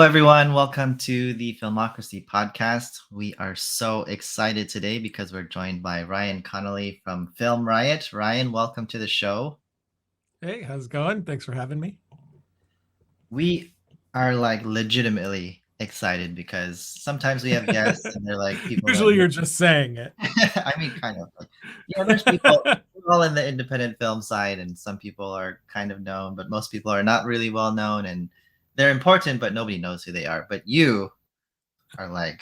everyone. Welcome to the Filmocracy podcast. We are so excited today because we're joined by Ryan Connolly from Film Riot. Ryan, welcome to the show. Hey, how's it going? Thanks for having me. We are like legitimately excited because sometimes we have guests and they're like people that Usually you're just saying it. I mean, kind of. There's people we're all in the independent film side, and some people are kind of known, but most people are not really well known, and they're important, but nobody knows who they are. But you are like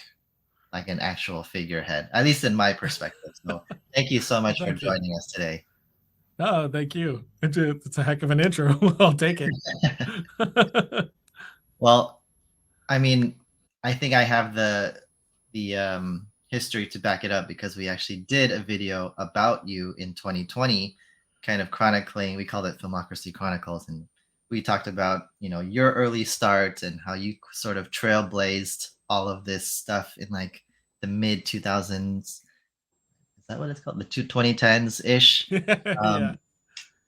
an actual figurehead, at least in my perspective. So thank you so Well, much for thank you. joining us today. Oh, thank you. It's a heck of an intro. I'll take it. Well, I mean, I think I have the history to back it up because we actually did a video about you in 2020, kind of chronicling. We called it Filmocracy Chronicles, and we talked about your early start and how you sort of trailblazed all of this stuff in like the mid 2000s. Is that what it's called? The 2010s ish. Yeah. Um,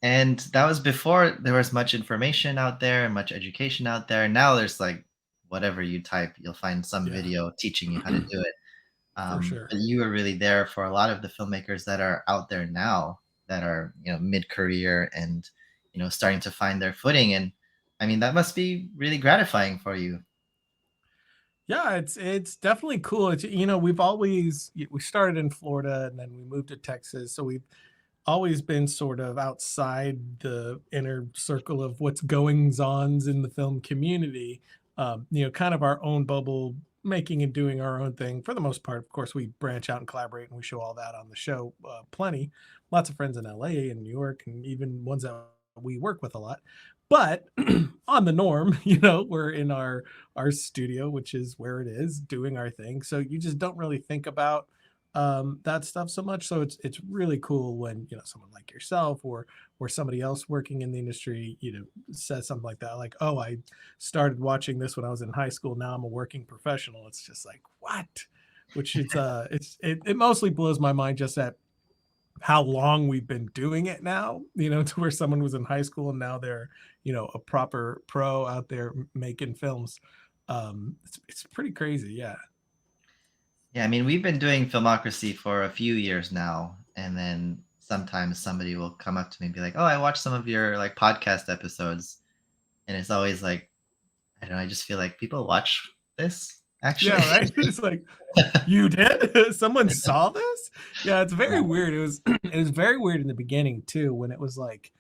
and that was before there was much information out there and much education out there. Now there's like whatever you type, you'll find some Yeah. video teaching you how to do it. For sure. But you were really there for a lot of the filmmakers that are out there now that are mid-career and starting to find their footing. And I mean that must be really gratifying for you. Yeah, it's definitely cool. It's we started in Florida and then we moved to Texas, so we've always been sort of outside the inner circle of what's goings ons in the film community. Kind of our own bubble, making and doing our own thing for the most part. Of course, we branch out and collaborate, and we show all that on the show. Plenty, lots of friends in LA and New York, and even ones that we work with a lot. But on the norm, we're in our studio, which is where it is, doing our thing. So you just don't really think about that stuff so much. So it's really cool when someone like yourself or somebody else working in the industry says something like that, like, oh, I started watching this when I was in high school, now I'm a working professional. It's just like, what? Which it mostly blows my mind just at how long we've been doing it now, to where someone was in high school and now they're a proper pro out there making films. It's pretty crazy. Yeah. Yeah, I mean, we've been doing Filmocracy for a few years now, and then sometimes somebody will come up to me and be like, "Oh, I watched some of your like podcast episodes," and it's always like, I don't know, I just feel like people watch this actually. Yeah, right. It's like, you did? Someone saw this? Yeah, it's very weird. It was very weird in the beginning too, when it was like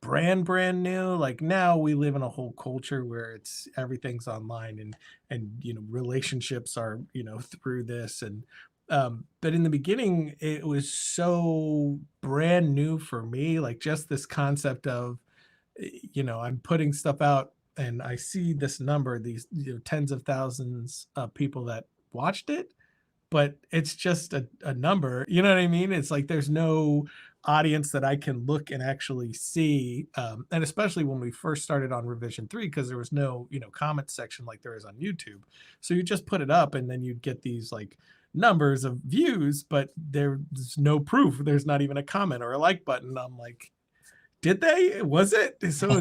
brand new. Like now we live in a whole culture where it's everything's online, and relationships are through this. And but in the beginning it was so brand new for me, like just this concept of I'm putting stuff out and I see this number, these tens of thousands of people that watched it, but it's just a number. You know what I mean? It's like there's no audience that I can look and actually see. And especially when we first started on Revision 3, because there was no comment section like there is on YouTube. So you just put it up and then you'd get these like numbers of views, but there's no proof. There's not even a comment or a like button. I'm like, did they? Was it? So it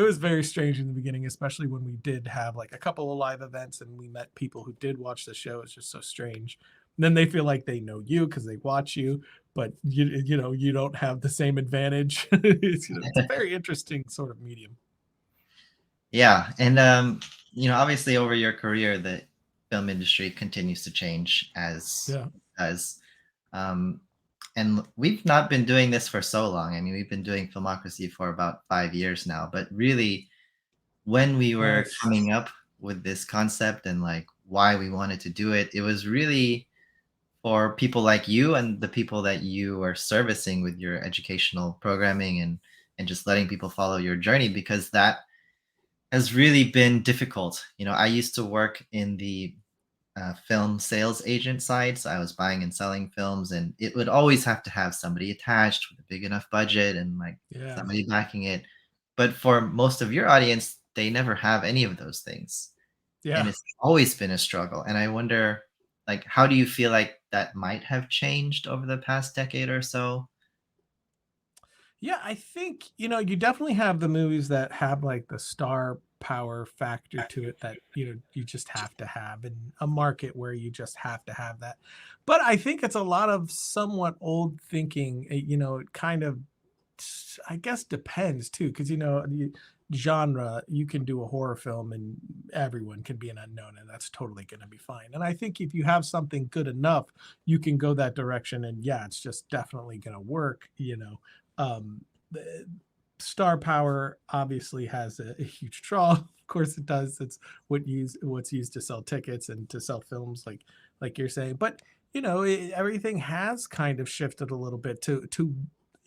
was very strange in the beginning, especially when we did have like a couple of live events and we met people who did watch the show. It's just so strange. And then they feel like they know you because they watch you, but you don't have the same advantage. It's a very interesting sort of medium. Yeah, and obviously over your career, the film industry continues to change Yeah. as um, and we've not been doing this for so long. I mean, we've been doing Filmocracy for about 5 years now, but really, when we were Nice. coming up with this concept and like why we wanted to do it, it was really for people like you and the people that you are servicing with your educational programming and just letting people follow your journey because that has really been difficult. I used to work in the film sales agent side, so I was buying and selling films, and it would always have to have somebody attached with a big enough budget and like Yeah. somebody backing it. But for most of your audience, they never have any of those things, and Yeah. it's always been a struggle. And I wonder, like, how do you feel like that might have changed over the past decade or so? Yeah, I think you definitely have the movies that have like the star power factor to it that you just have to have in a market where you just have to have that. But I think it's a lot of somewhat old thinking. It kind of, I guess, depends too, because genre, you can do a horror film and everyone can be an unknown, and that's totally going to be fine. And I think if you have something good enough, you can go that direction, and yeah, it's just definitely going to work. The star power obviously has a huge draw. Of course it does. It's what's used to sell tickets and to sell films, like you're saying. But everything has kind of shifted a little bit to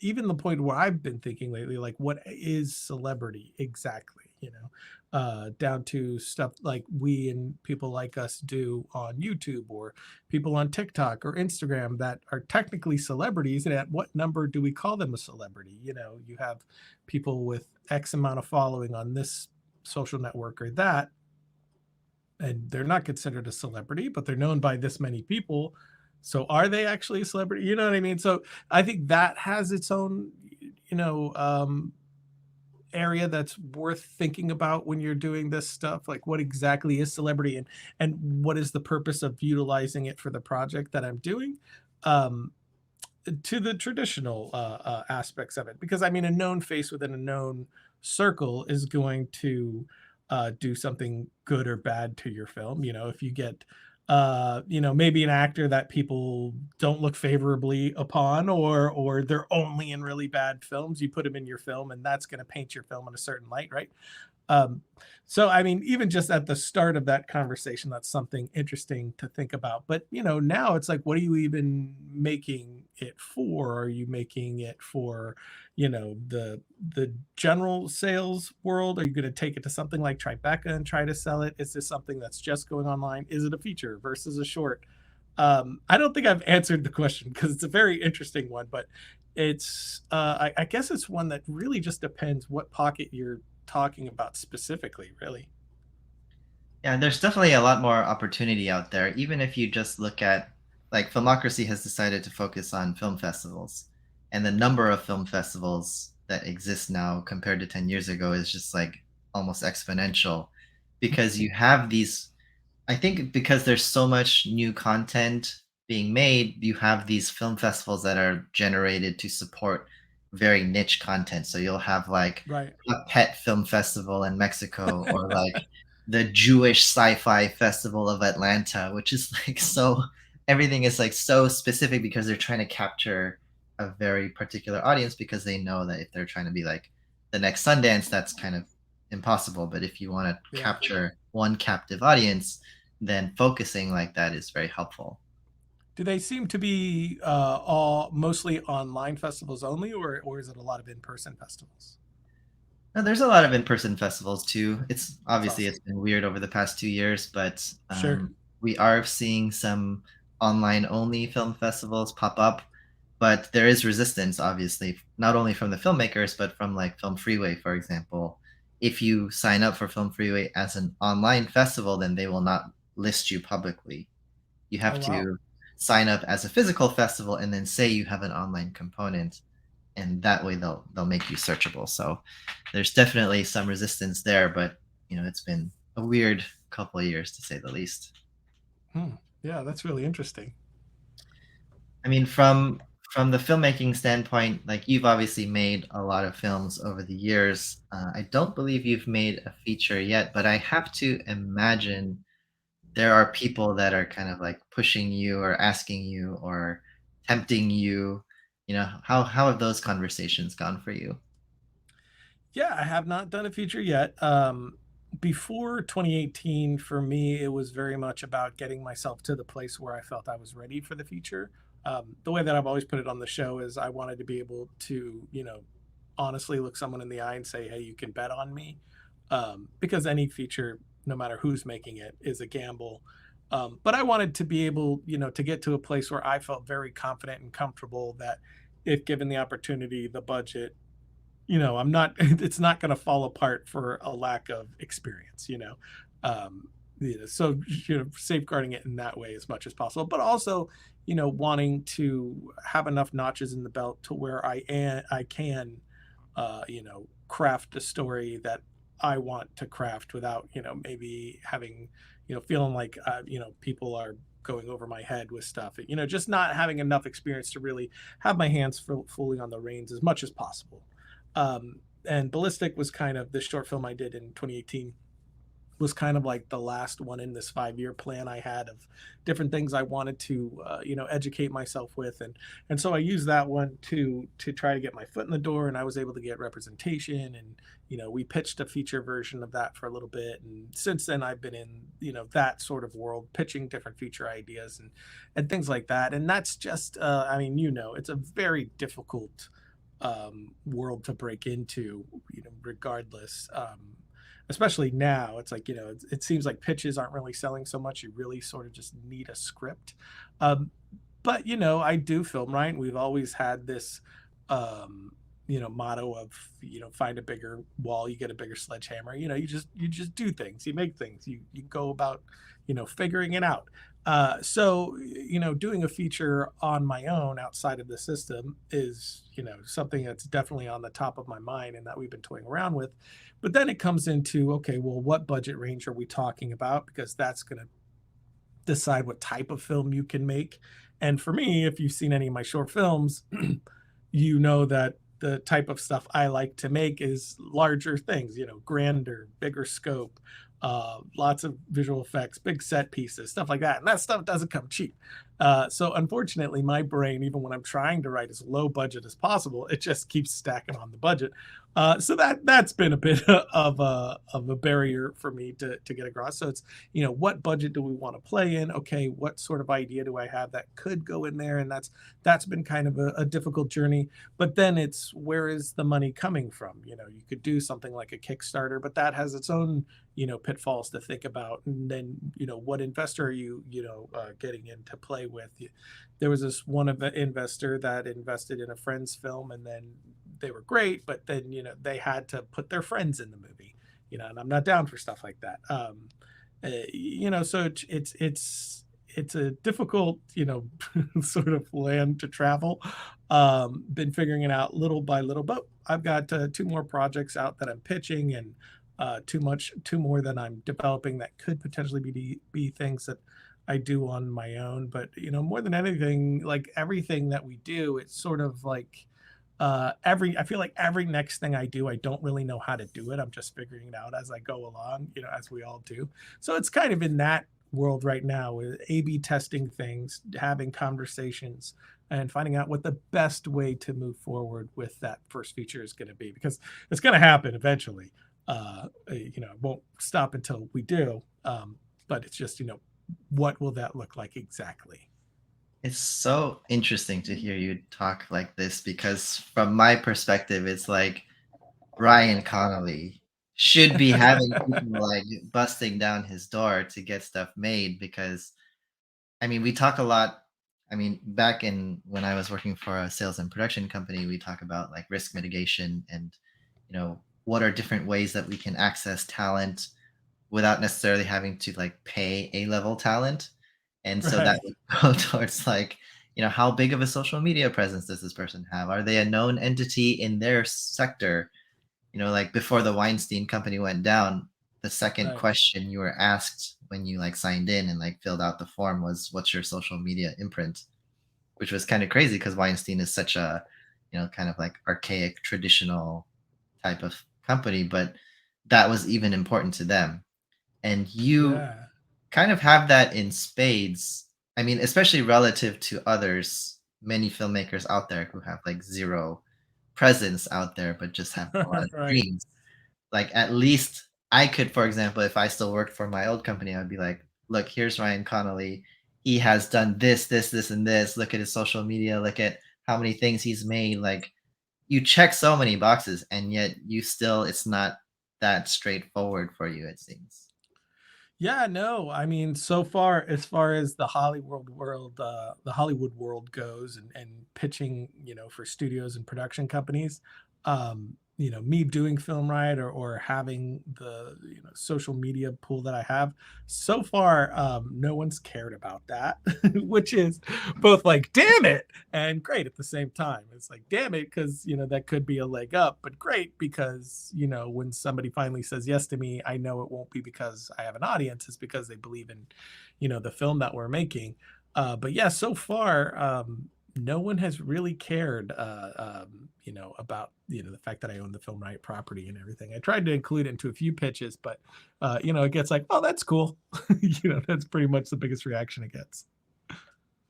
even the point where I've been thinking lately, like, what is celebrity exactly? Down to stuff like we and people like us do on YouTube, or people on TikTok or Instagram that are technically celebrities. And at what number do we call them a celebrity? You have people with X amount of following on this social network or that, and they're not considered a celebrity, but they're known by this many people. So are they actually a celebrity? You know what I mean? So I think that has its own, area that's worth thinking about when you're doing this stuff. Like, what exactly is celebrity, and what is the purpose of utilizing it for the project that I'm doing? Um, to the traditional aspects of it, because I mean, a known face within a known circle is going to do something good or bad to your film. If you get maybe an actor that people don't look favorably upon, or they're only in really bad films, you put them in your film and that's going to paint your film in a certain light, right? um, so I mean, even just at the start of that conversation, that's something interesting to think about. But now it's like, what are you even making it for? Are you making it for the general sales world? Are you going to take it to something like Tribeca and try to sell it? Is this something that's just going online? Is it a feature versus a short? I don't think I've answered the question, because it's a very interesting one, but it's I guess it's one that really just depends what pocket you're talking about specifically, really. Yeah, there's definitely a lot more opportunity out there. Even if you just look at, like, Filmocracy has decided to focus on film festivals, and the number of film festivals that exist now compared to 10 years ago is just like almost exponential, because you have these, I think because there's so much new content being made, you have these film festivals that are generated to support very niche content. So you'll have like Right. a pet film festival in Mexico, or like the Jewish sci-fi festival of Atlanta, which is like so, everything is like so specific because they're trying to capture a very particular audience, because they know that if they're trying to be like the next Sundance, that's kind of impossible. But if you want to Yeah. capture one captive audience, then focusing like that is very helpful. Do they seem to be all mostly online festivals only, or is it a lot of in-person festivals? Now, there's a lot of in-person festivals too. It's That's obviously awesome. it's been weird over the past 2 years, but Sure. we are seeing some online-only film festivals pop up. But there is resistance, obviously, not only from the filmmakers, but from like Film Freeway, for example. If you sign up for Film Freeway as an online festival, then they will not list you publicly. You Oh have wow. to sign up as a physical festival and then say you have an online component, and that way they'll make you searchable. So there's definitely some resistance there, but it's been a weird couple of years, to say the least. Hmm. Yeah, that's really interesting. I mean, from the filmmaking standpoint, like, you've obviously made a lot of films over the years. I don't believe you've made a feature yet, but I have to imagine there are people that are kind of like pushing you or asking you or tempting you. How have those conversations gone for you? Yeah, I have not done a feature yet. Before 2018, for me, it was very much about getting myself to the place where I felt I was ready for the feature. The way that I've always put it on the show is I wanted to be able to, honestly look someone in the eye and say, hey, you can bet on me. Because any feature, no matter who's making it, is a gamble. But I wanted to be able, to get to a place where I felt very confident and comfortable that if given the opportunity, the budget, I'm not, it's not going to fall apart for a lack of experience, um, so safeguarding it in that way as much as possible, but also, wanting to have enough notches in the belt to where I can, craft a story that I want to craft without, maybe having, feeling like, people are going over my head with stuff. Just not having enough experience to really have my hands fully on the reins as much as possible. And Ballistic was kind of this short film I did in 2018 was kind of like the last one in this 5-year plan I had of different things I wanted to educate myself with, and so I used that one to try to get my foot in the door, and I was able to get representation, and we pitched a feature version of that for a little bit, and since then I've been in that sort of world pitching different feature ideas and things like that, and that's just I mean it's a very difficult world to break into regardless. Especially now, it's like it seems like pitches aren't really selling so much. You really sort of just need a script. um, but I do film, right, and we've always had this motto of find a bigger wall, you get a bigger sledgehammer. You just do things, you make things, you go about figuring it out. So doing a feature on my own outside of the system is something that's definitely on the top of my mind and that we've been toying around with. But then it comes into, okay, well, what budget range are we talking about, because that's going to decide what type of film you can make. And for me, if you've seen any of my short films, you know that the type of stuff I like to make is larger things, grander, bigger scope, lots of visual effects, big set pieces, stuff like that. And that stuff doesn't come cheap. So unfortunately, my brain, even when I'm trying to write as low budget as possible, it just keeps stacking on the budget. So that's been a bit of a barrier for me to get across. So it's what budget do we want to play in? Okay, what sort of idea do I have that could go in there? And that's been kind of a difficult journey. But then it's, where is the money coming from? You could do something like a Kickstarter, but that has its own pitfalls to think about. And then what investor are you getting into play with? There was this one investor that invested in a friend's film, and then they were great, but then they had to put their friends in the movie, and I'm not down for stuff like that. So it's a difficult sort of land to travel. Been figuring it out little by little, but I've got 2 more projects out that I'm pitching, and 2 more that I'm developing that could potentially be things that I do on my own. But more than anything, like everything that we do, it's sort of like I feel like every next thing I do, I don't really know how to do it. I'm just figuring it out as I go along, as we all do. So it's kind of in that world right now, with A/B testing things, having conversations, and finding out what the best way to move forward with that first feature is going to be, because it's going to happen eventually. It won't stop until we do. But it's just, what will that look like exactly? It's so interesting to hear you talk like this because from my perspective, it's like Ryan Connolly should be having people like busting down his door to get stuff made because I mean, we talk a lot. I mean, back in when I was working for a sales and production company, we talk about like risk mitigation and, what are different ways that we can access talent without necessarily having to like pay A-level talent. And so that Right. would go towards like, how big of a social media presence does this person have? Are they a known entity in their sector? Like before the Weinstein company went down, the second Right. question you were asked when you like signed in and like filled out the form was, what's your social media imprint? Which was kind of crazy because Weinstein is such a, kind of like archaic, traditional type of company, but that was even important to them. And you Yeah. kind of have that in spades. I mean, especially relative to others, many filmmakers out there who have like zero presence out there, but just have a lot of Right. dreams. Like at least I could, for example, if I still worked for my old company, I'd be like, look, here's Ryan Connolly. He has done this, this, this, and this. Look at his social media. Look at how many things he's made. Like you check so many boxes, and yet you still, it's not that straightforward for you, it seems. Yeah, no, I mean, so far, as far as the Hollywood world goes, and pitching, for studios and production companies, me doing Film Riot, or having the social media pool that I have, so far no one's cared about that, which is both like damn it and great at the same time. It's like damn it because that could be a leg up, but great because when somebody finally says yes to me, I know it won't be because I have an audience. It's because they believe in the film that we're making. But yeah, so far no one has really cared, about the fact that I own the Film Riot property and everything. I tried to include it into a few pitches, but it gets like, oh, that's cool. That's pretty much the biggest reaction it gets.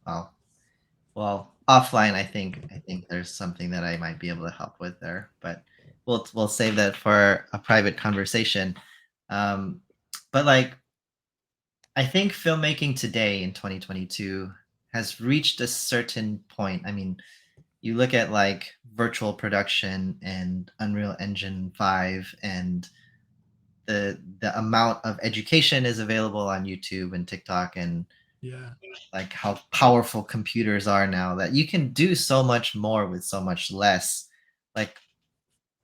Wow. Well, offline, I think there's something that I might be able to help with there, but we'll save that for a private conversation. Um, but like, I think filmmaking today in 2022 has reached a certain point. I mean, you look at like virtual production and Unreal Engine 5, and the amount of education is available on YouTube and TikTok, and Yeah. like how powerful computers are now, that you can do so much more with so much less. Like,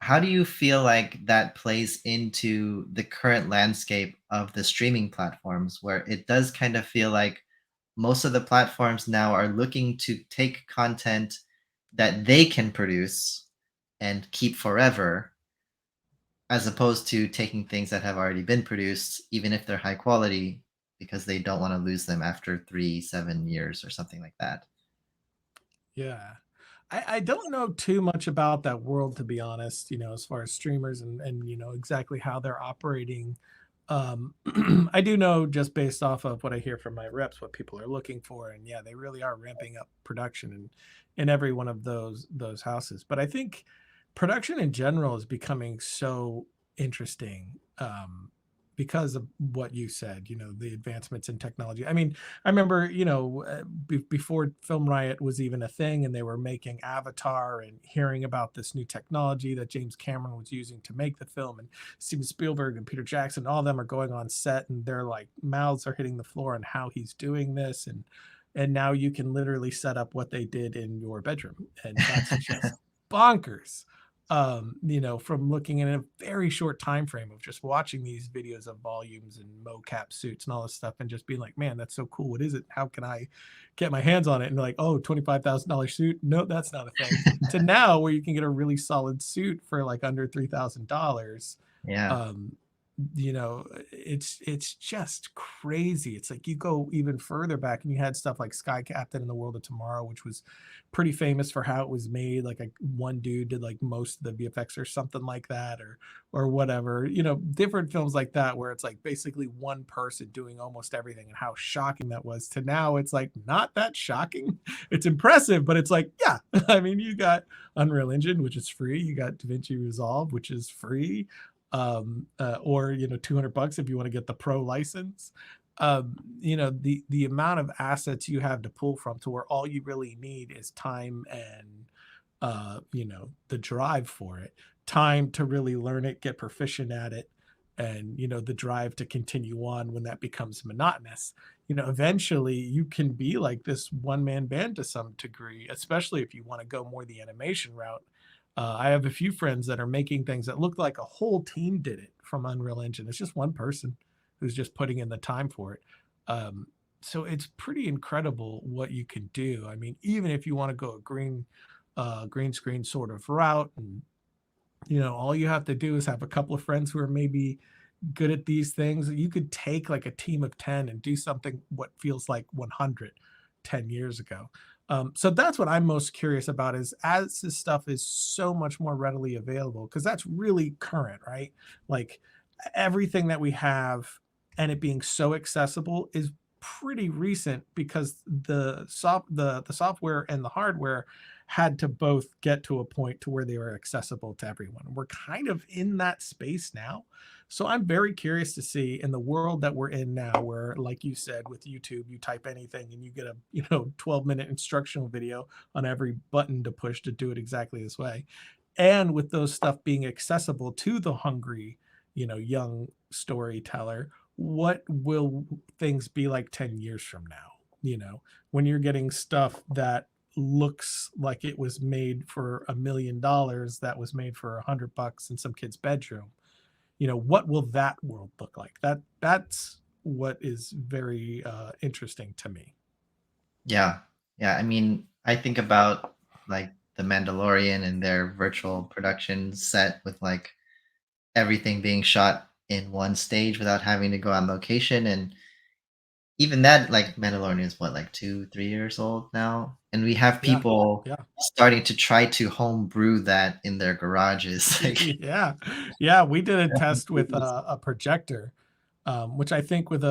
how do you feel like that plays into the current landscape of the streaming platforms, where it does kind of feel like most of the platforms now are looking to take content that they can produce and keep forever, as opposed to taking things that have already been produced, even if they're high quality, because they don't want to lose them after 3, 7 years or something like that. Yeah. I don't know too much about that world, to be honest, as far as streamers and exactly how they're operating. I do know, just based off of what I hear from my reps, what people are looking for. And yeah, they really are ramping up production in every one of those houses. But I think production in general is becoming so interesting, because of what you said, the advancements in technology. I mean, I remember, before Film Riot was even a thing and they were making Avatar, and hearing about this new technology that James Cameron was using to make the film, and Steven Spielberg and Peter Jackson, all of them are going on set and their like mouths are hitting the floor on how he's doing this. And now you can literally set up what they did in your bedroom. And that's just bonkers. From looking in a very short time frame of just watching these videos of volumes and mocap suits and all this stuff, and just being like, man, that's so cool. What is it? How can I get my hands on it? And like, oh, $25,000 suit. No, that's not a thing. To now where you can get a really solid suit for like under $3,000. Yeah. um it's just crazy. It's like you go even further back and you had stuff like Sky Captain and the World of Tomorrow, which was pretty famous for how it was made. Like one dude did like most of the VFX or something like that, or whatever. Different films like that where it's like basically one person doing almost everything, and how shocking that was. To now it's like not that shocking. It's impressive, but it's like, yeah. I mean, you got Unreal Engine, which is free. You got DaVinci Resolve, which is free. Or $200 if you want to get the pro license. The amount of assets you have to pull from, to where all you really need is time and the drive for it, time to really learn it, get proficient at it, and the drive to continue on when that becomes monotonous. Eventually you can be like this one man band to some degree, especially if you want to go more the animation route. I have a few friends that are making things that look like a whole team did it from Unreal Engine. It's just one person who's just putting in the time for it. So it's pretty incredible what you can do. I mean, even if you want to go a green screen sort of route, and all you have to do is have a couple of friends who are maybe good at these things. You could take like a team of 10 and do something what feels like 100 10 years ago. So that's what I'm most curious about, is as this stuff is so much more readily available, because that's really current, right? Like everything that we have, and it being so accessible, is pretty recent, because the software and the hardware had to both get to a point to where they were accessible to everyone. We're kind of in that space now. So I'm very curious to see, in the world that we're in now, where, like you said, with YouTube, you type anything and you get a 12-minute instructional video on every button to push to do it exactly this way. And with those stuff being accessible to the hungry, young storyteller, what will things be like 10 years from now? When you're getting stuff that looks like it was made for $1 million that was made for $100 in some kid's bedroom. What will that world look like? That's what is very interesting to me. Yeah. Yeah, I mean, I think about, like, The Mandalorian and their virtual production set with, like, everything being shot in one stage without having to go on location, and even that, like, Mandalorian is what, like, 2, 3 years old now? And we have Yeah, people yeah. starting to try to homebrew that in their garages, like Yeah, yeah. We did a test with a projector, which I think with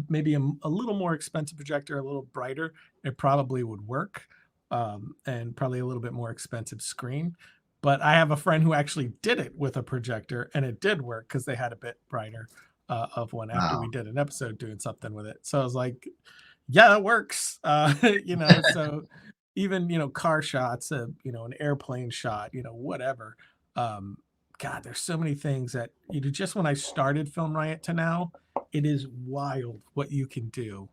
maybe a little more expensive projector, a little brighter, it probably would work, and probably a little bit more expensive screen. But I have a friend who actually did it with a projector, and it did work because they had a bit brighter of one after we wow. did an episode doing something with it. So I was like, yeah, that works. So even, car shots, an airplane shot, whatever. Um, God, there's so many things that, just when I started Film Riot to now, it is wild what you can do.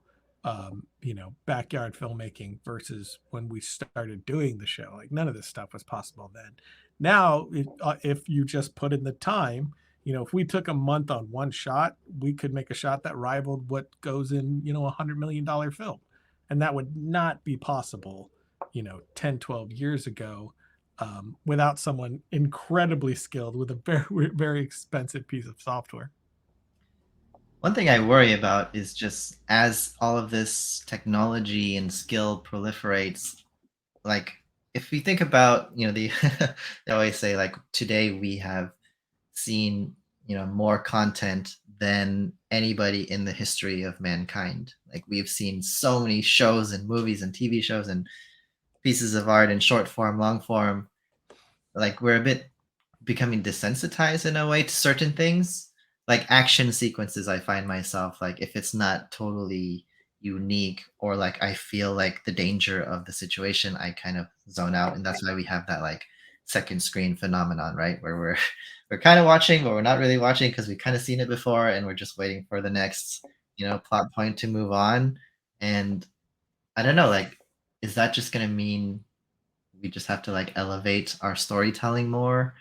Backyard filmmaking versus when we started doing the show. Like none of this stuff was possible then. Now, if you just put in the time, if we took a month on one shot, we could make a shot that rivaled what goes in, $100 million film. And that would not be possible, 10, 12 years ago, without someone incredibly skilled with a very, very expensive piece of software. One thing I worry about is just as all of this technology and skill proliferates, like, if we think about, they always say, like, today we have seen, more content than anybody in the history of mankind. Like, we've seen so many shows and movies and TV shows and pieces of art in short form, long form. Like, we're a bit becoming desensitized in a way to certain things. Like action sequences, I find myself like, if it's not totally unique or like I feel like the danger of the situation, I kind of zone out. And that's why we have that like second screen phenomenon, right? Where we're we're kind of watching, but we're not really watching because we've kind of seen it before and we're just waiting for the next, plot point to move on. And I don't know, like, is that just gonna mean we just have to like elevate our storytelling more?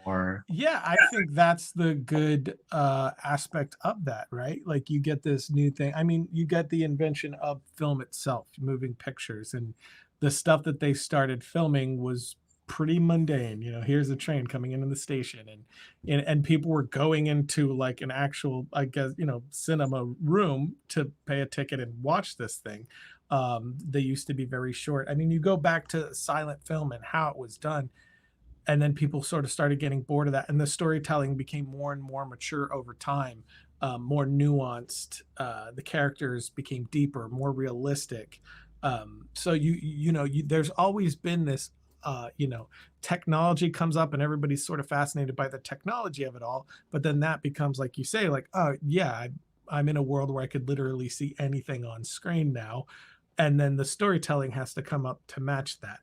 Or Yeah, I think that's the good aspect of that, right? Like you get this new thing. I mean, you get the invention of film itself, moving pictures, and the stuff that they started filming was pretty mundane. Here's a train coming into the station, and people were going into like an actual, I guess, cinema room to pay a ticket and watch this thing. They used to be very short. I mean, you go back to silent film and how it was done, and then people sort of started getting bored of that, and the storytelling became more and more mature over time, more nuanced. The characters became deeper, more realistic. So there's always been this, technology comes up and everybody's sort of fascinated by the technology of it all, but then that becomes, like you say, like, oh yeah, I'm in a world where I could literally see anything on screen now, and then the storytelling has to come up to match that,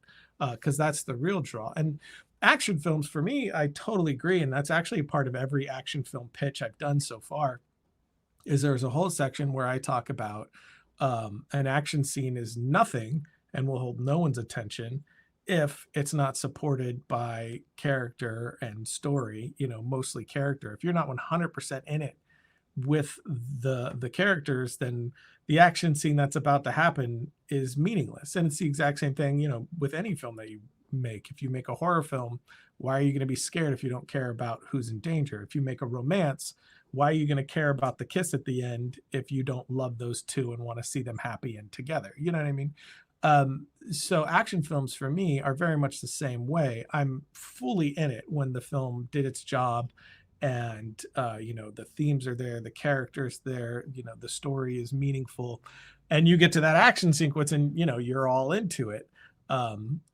because that's the real draw. And action films, for me, I totally agree, and that's actually part of every action film pitch I've done so far. Is there's a whole section where I talk about, an action scene is nothing and will hold no one's attention if it's not supported by character and story. Mostly character. If you're not 100% in it with the characters, then the action scene that's about to happen is meaningless. And it's the exact same thing, with any film that you make. If you make a horror film, why are you going to be scared if you don't care about who's in danger? If you make a romance, why are you going to care about the kiss at the end if you don't love those two and want to see them happy and together? You know what I mean? So action films for me are very much the same way. I'm fully in it when the film did its job, and the themes are there, the characters there, the story is meaningful, and you get to that action sequence and you're all into it.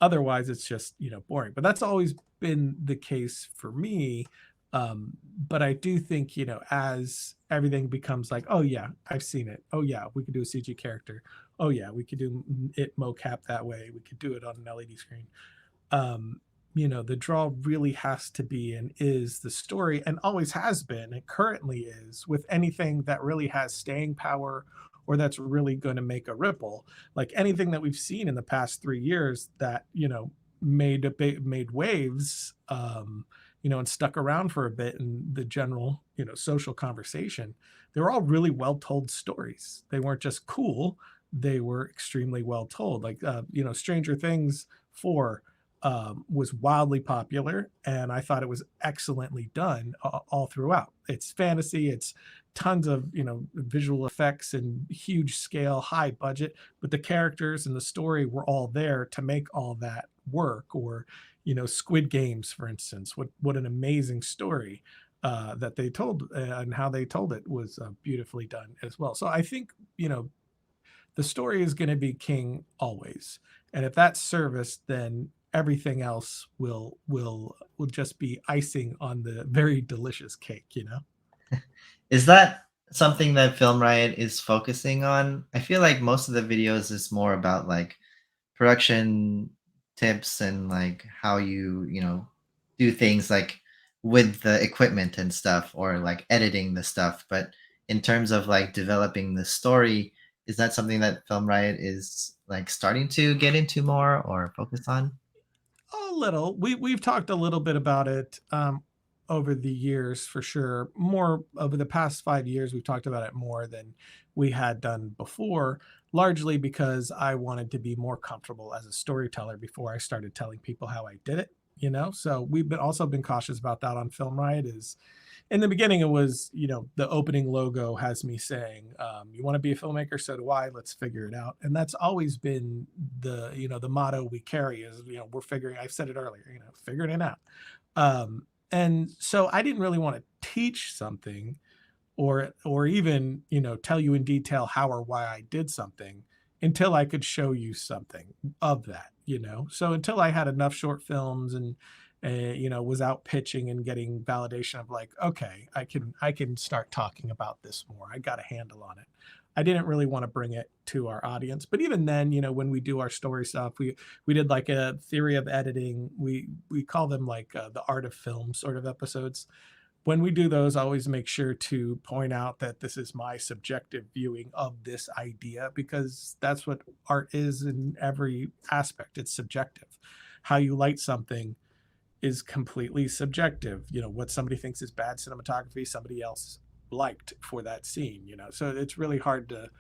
Otherwise it's just boring, but that's always been the case for me. But I do think, as everything becomes like, oh yeah, I've seen it, oh yeah, we could do a CG character, oh yeah, we could do it mocap that way, we could do it on an LED screen. um the draw really has to be and is the story, and always has been, and currently is, with anything that really has staying power or that's really going to make a ripple. Like anything that we've seen in the past 3 years that, made waves, and stuck around for a bit in the general, social conversation. They were all really well told stories. They weren't just cool, they were extremely well told. Like, Stranger Things 4 was wildly popular, and I thought it was excellently done all throughout. It's fantasy, it's tons of visual effects and huge scale, high budget, but the characters and the story were all there to make all that work. Or Squid Games, for instance, what an amazing story that they told, and how they told it was beautifully done as well. So I think the story is going to be king always, and if that's service, then everything else will just be icing on the very delicious cake. Is that something that Film Riot is focusing on? I feel like most of the videos is more about like production tips and like how you do things like with the equipment and stuff, or like editing the stuff. But in terms of like developing the story, is that something that Film Riot is like starting to get into more or focus on? A little. We've talked a little bit about it over the years, for sure. More over the past 5 years, we've talked about it more than we had done before, largely because I wanted to be more comfortable as a storyteller before I started telling people how I did it. So we've been cautious about that on Film Riot. Is in the beginning, it was, the opening logo has me saying, you want to be a filmmaker, so do I, let's figure it out. And that's always been the motto we carry is, we're figuring, I said it earlier, figuring it out. And so I didn't really want to teach something, or even tell you in detail how or why I did something, until I could show you something of that. So until I had enough short films and was out pitching and getting validation of like, okay, I can start talking about this more, I got a handle on it, I didn't really want to bring it to our audience. But even then, when we do our story stuff, we did like a theory of editing, we call them like the art of film sort of episodes. When we do those, I always make sure to point out that this is my subjective viewing of this idea, because that's what art is in every aspect. It's subjective. How you light something is completely subjective. What somebody thinks is bad cinematography, somebody else liked for that scene. So it's really hard to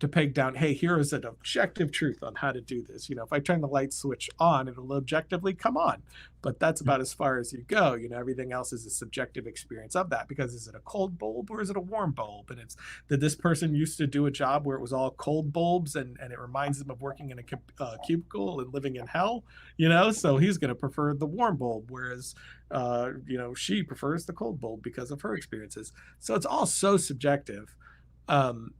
peg down, hey, here is an objective truth on how to do this. If I turn the light switch on, it'll objectively come on, but that's about as far as you go. Everything else is a subjective experience of that, because is it a cold bulb or is it a warm bulb? And it's that this person used to do a job where it was all cold bulbs, and it reminds them of working in a cubicle and living in hell. So he's going to prefer the warm bulb, whereas she prefers the cold bulb because of her experiences. So it's all so subjective, um,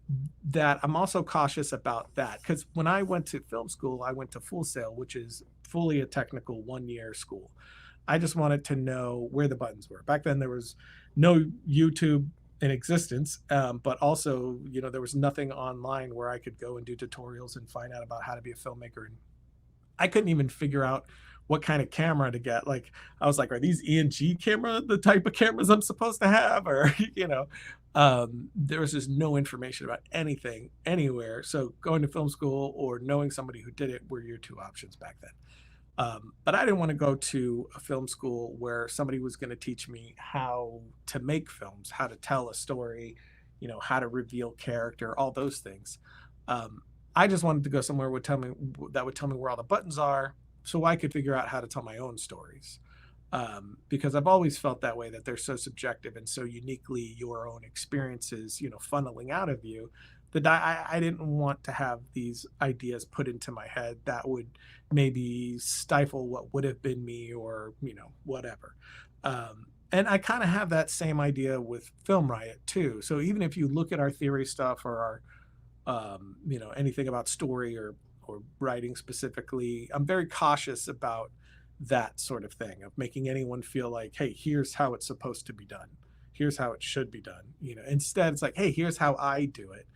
that I'm also cautious about that, because when I went to film school, I went to Full Sail, which is fully a technical 1 year school. I just wanted to know where the buttons were. Back then, there was no YouTube in existence, but also, there was nothing online where I could go and do tutorials and find out about how to be a filmmaker. And I couldn't even figure out what kind of camera to get. Like, I was like, are these ENG camera the type of cameras I'm supposed to have? Or, there was just no information about anything anywhere. So going to film school or knowing somebody who did it were your two options back then. But I didn't want to go to a film school where somebody was going to teach me how to make films, how to tell a story, how to reveal character, all those things. I just wanted to go somewhere that would tell me where all the buttons are, so I could figure out how to tell my own stories. Because I've always felt that way, that they're so subjective and so uniquely your own experiences, funneling out of you, that I didn't want to have these ideas put into my head that would maybe stifle what would have been me, or, whatever. And I kind of have that same idea with Film Riot too. So even if you look at our theory stuff, or our anything about story, or writing specifically, I'm very cautious about that sort of thing, of making anyone feel like, hey, here's how it's supposed to be done, here's how it should be done. Instead, it's like, hey, here's how I do it.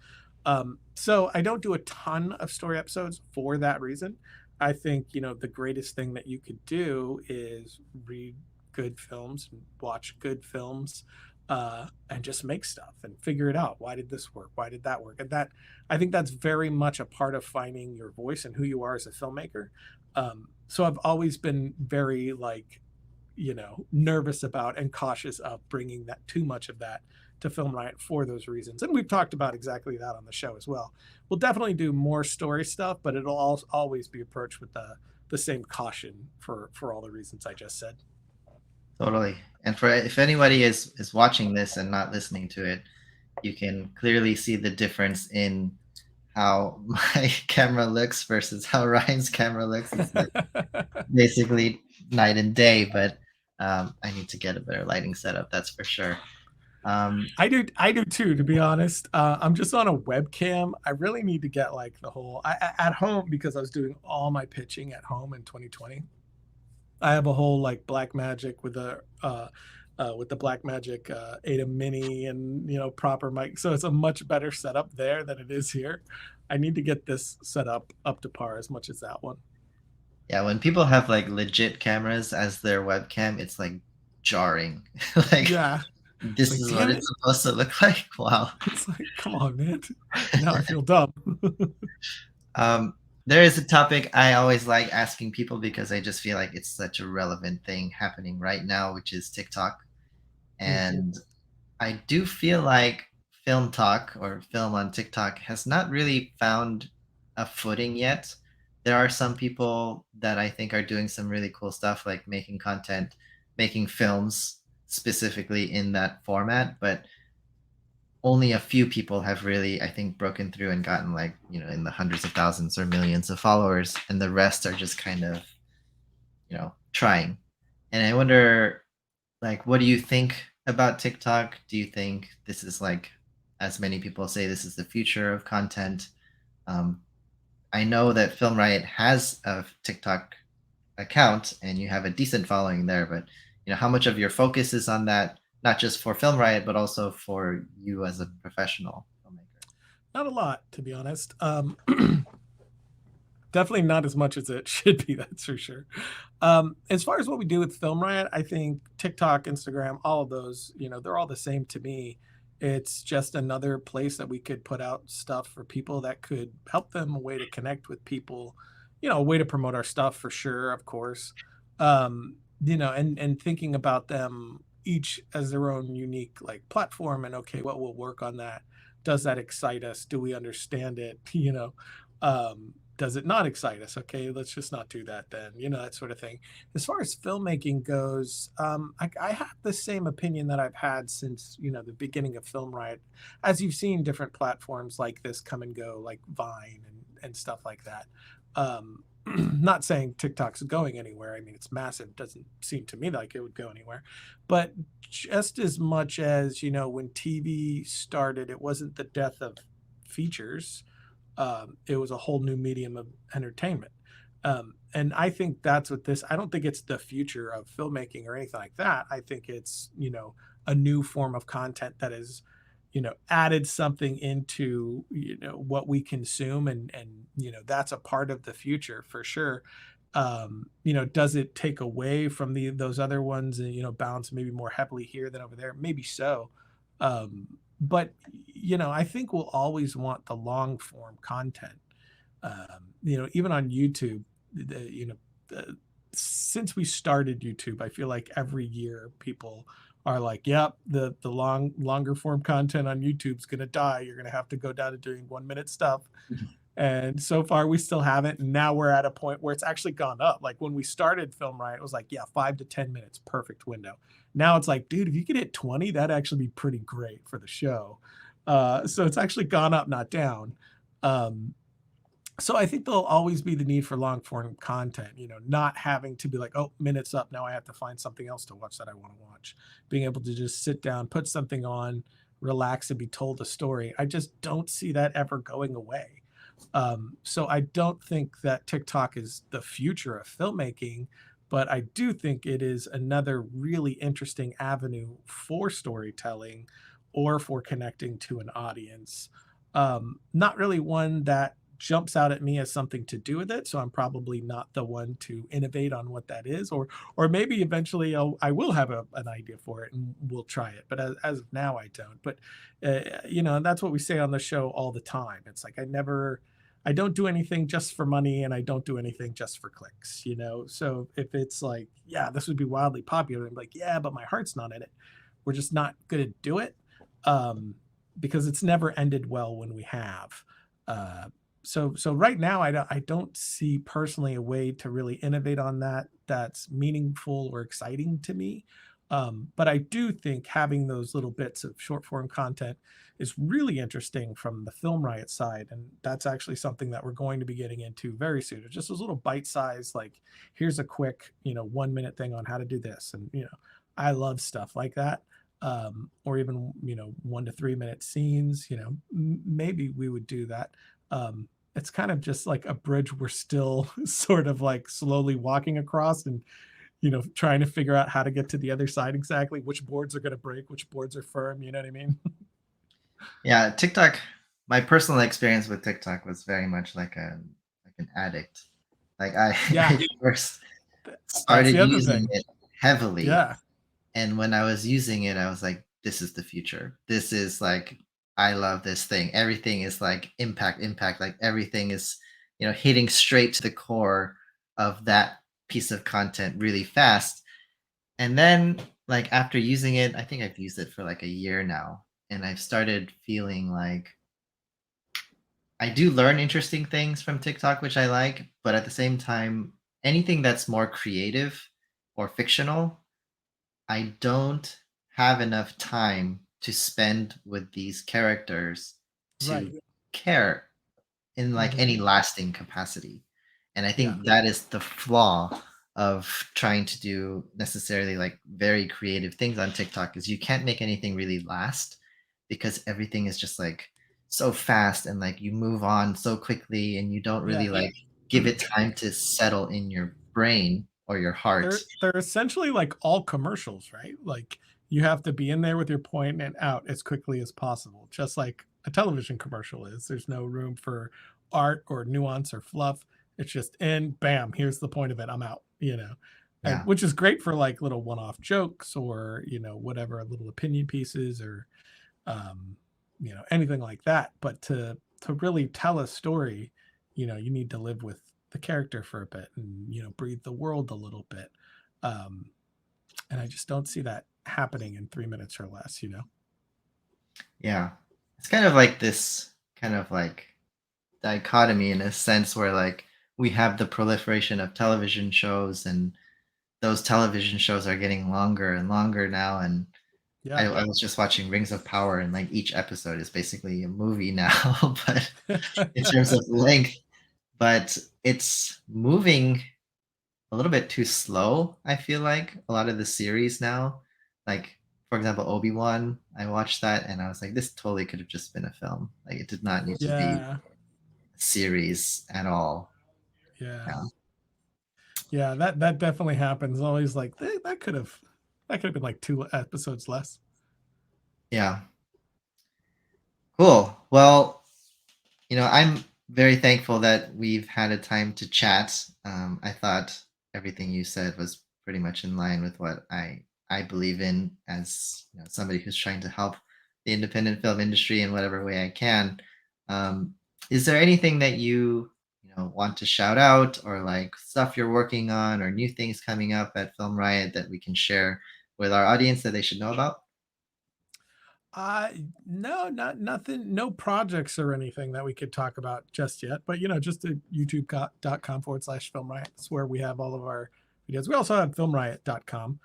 So I don't do a ton of story episodes for that reason. I think the greatest thing that you could do is read good films and watch good films, and just make stuff and figure it out. Why did this work? Why did that work? And that, I think that's very much a part of finding your voice and who you are as a filmmaker. So I've always been very like, nervous about and cautious of bringing that too much of that to Film Riot for those reasons. And we've talked about exactly that on the show as well. We'll definitely do more story stuff, but it'll always be approached with the same caution for all the reasons I just said. Totally. And for if anybody is watching this and not listening to it, you can clearly see the difference in how my camera looks versus how Ryan's camera looks. It's like basically night and day, but I need to get a better lighting setup, that's for sure. I do too, to be honest. I'm just on a webcam. I really need to get like the whole at home, because I was doing all my pitching at home in 2020. I have a whole like Blackmagic with the Blackmagic Ada Mini and proper mic, so it's a much better setup there than it is here. I need to get this set up to par as much as that one. Yeah, when people have like legit cameras as their webcam, it's like jarring. Like Yeah, it's this like, is what damn it. it's supposed to look like. Wow. It's like, come on, man. Now I feel dumb. There is a topic I always like asking people because I just feel like it's such a relevant thing happening right now, which is TikTok. And I do feel like film talk or film on TikTok has not really found a footing yet. There are some people that I think are doing some really cool stuff, like making content, making films specifically in that format, but only a few people have really, I think, broken through and gotten like, in the hundreds of thousands or millions of followers, and the rest are just kind of, trying. And I wonder, like, what do you think about TikTok? Do you think this is like, as many people say, this is the future of content? Um, I know that Film Riot has a TikTok account and you have a decent following there, but how much of your focus is on that, not just for Film Riot, but also for you as a professional filmmaker? Not a lot, to be honest. Definitely not as much as it should be, that's for sure. As far as what we do with Film Riot, I think TikTok, Instagram, all of those, they're all the same to me. It's just another place that we could put out stuff for people that could help them, a way to connect with people, a way to promote our stuff for sure, of course. And thinking about them each as their own unique like platform, and okay, what will work on that? Does that excite us? Do we understand it? Does it not excite us? Okay, let's just not do that then, that sort of thing. As far as filmmaking goes, I have the same opinion that I've had since, the beginning of Film Riot. As you've seen different platforms like this come and go, like Vine and stuff like that. Not saying TikTok's going anywhere. I mean, it's massive. Doesn't seem to me like it would go anywhere. But just as much as, when TV started, it wasn't the death of features. It was a whole new medium of entertainment. And I think that's what this, I don't think it's the future of filmmaking or anything like that. I think it's, a new form of content that is, added something into, what we consume. And, that's a part of the future for sure. Does it take away from those other ones and, bounce maybe more heavily here than over there? Maybe so. But I think we'll always want the long form content. Even on YouTube, since we started YouTube, I feel like every year people are like, "Yep, the longer form content on YouTube's gonna die. You're gonna have to go down to doing 1 minute stuff." And so far, we still haven't. And now we're at a point where it's actually gone up. Like when we started Film Riot, it was like, yeah, 5 to 10 minutes, perfect window. Now it's like, dude, if you could hit 20, that'd actually be pretty great for the show. So it's actually gone up, not down. So I think there'll always be the need for long form content, not having to be like, oh, minutes up. Now I have to find something else to watch that I want to watch. Being able to just sit down, put something on, relax, and be told a story. I just don't see that ever going away. So I don't think that TikTok is the future of filmmaking, but I do think it is another really interesting avenue for storytelling or for connecting to an audience. Not really one that jumps out at me as something to do with it, so I'm probably not the one to innovate on what that is, or maybe eventually I will have an idea for it and we'll try it. But as of now, I don't. But and that's what we say on the show all the time. It's like I don't do anything just for money, and I don't do anything just for clicks. So if it's like, yeah, this would be wildly popular, I'm like, yeah, but my heart's not in it. We're just not going to do it, because it's never ended well when we have. Uh, so right now, I don't see personally a way to really innovate on that that's meaningful or exciting to me. But I do think having those little bits of short form content is really interesting from the Film Riot side, and that's actually something that we're going to be getting into very soon. It's just those little bite size, like, here's a quick 1 minute thing on how to do this, and I love stuff like that. Or even 1 to 3 minute scenes. Maybe we would do that. It's kind of just like a bridge we're still sort of like slowly walking across, and trying to figure out how to get to the other side exactly, which boards are going to break, which boards are firm. You know what I mean? Yeah, TikTok. My personal experience with TikTok was very much like an addict. Like I, Yeah, I first that's started the other using thing. it heavily, Yeah, and when I was using it, I was like, "This is the future. This is like, I love this thing. Everything is like impact, impact. Like everything is, hitting straight to the core of that piece of content really fast." And then, like after using it, I think I've used it for like a year now, and I've started feeling like I do learn interesting things from TikTok, which I like, but at the same time, anything that's more creative or fictional, I don't have enough time to spend with these characters right. to care in like Hmm. any lasting capacity. And I Yeah, think that is the flaw of trying to do necessarily like very creative things on TikTok is you can't make anything really last because everything is just like so fast and like you move on so quickly and you don't really yeah. like give it time to settle in your brain or your heart. They're essentially like all commercials, right? Like, you have to be in there with your point and out as quickly as possible, just like a television commercial is. There's no room for art or nuance or fluff. It's just in, bam, here's the point of it. I'm out. And Yeah. which is great for like little one-off jokes, or whatever, little opinion pieces, or um, anything like that. But to really tell a story, you need to live with the character for a bit, and breathe the world a little bit. Um, and I just don't see that happening in 3 minutes or less. Yeah. It's kind of like this kind of like dichotomy in a sense where like we have the proliferation of television shows and those television shows are getting longer and longer now and I, Yeah. I was just watching Rings of Power and like each episode is basically a movie now but in terms of length but it's moving a little bit too slow. I feel like a lot of the series now, like for example Obi-Wan, I watched that and I was like this totally could have just been a film. Like it did not need to be Yeah. a series at all. Yeah. Yeah. Yeah. That definitely happens. Always like, that could have been like 2 episodes less. Yeah. Cool. Well, I'm very thankful that we've had a time to chat. I thought everything you said was pretty much in line with what I believe in as somebody who's trying to help the independent film industry in whatever way I can. Um, is there anything that you want to shout out or like stuff you're working on or new things coming up at Film Riot that we can share with our audience that they should know about? Uh, no, not nothing, no projects or anything that we could talk about just yet. But just at youtube.com/film riot. That's where we have all of our videos. We also have filmriot.com,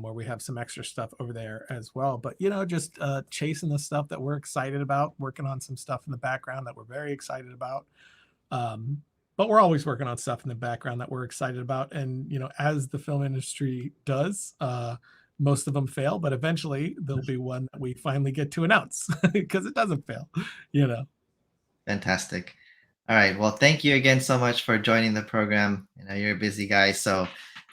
where we have some extra stuff over there as well. But just chasing the stuff that we're excited about, working on some stuff in the background that we're very excited about. But we're always working on stuff in the background that we're excited about. And as the film industry does, most of them fail, but eventually there'll be one that we finally get to announce because it doesn't fail. Fantastic. All right. Well, thank you again so much for joining the program. I know you're a busy guy, so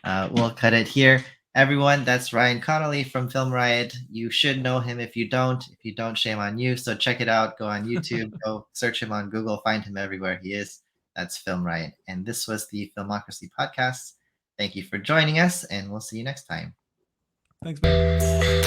we'll cut it here. Everyone, that's Ryan Connolly from Film Riot. You should know him if you don't. If you don't, shame on you. So check it out. Go on YouTube. Go search him on Google. Find him everywhere he is. That's Film Riot. And this was the Filmocracy podcast. Thank you for joining us, and we'll see you next time. Thanks, man.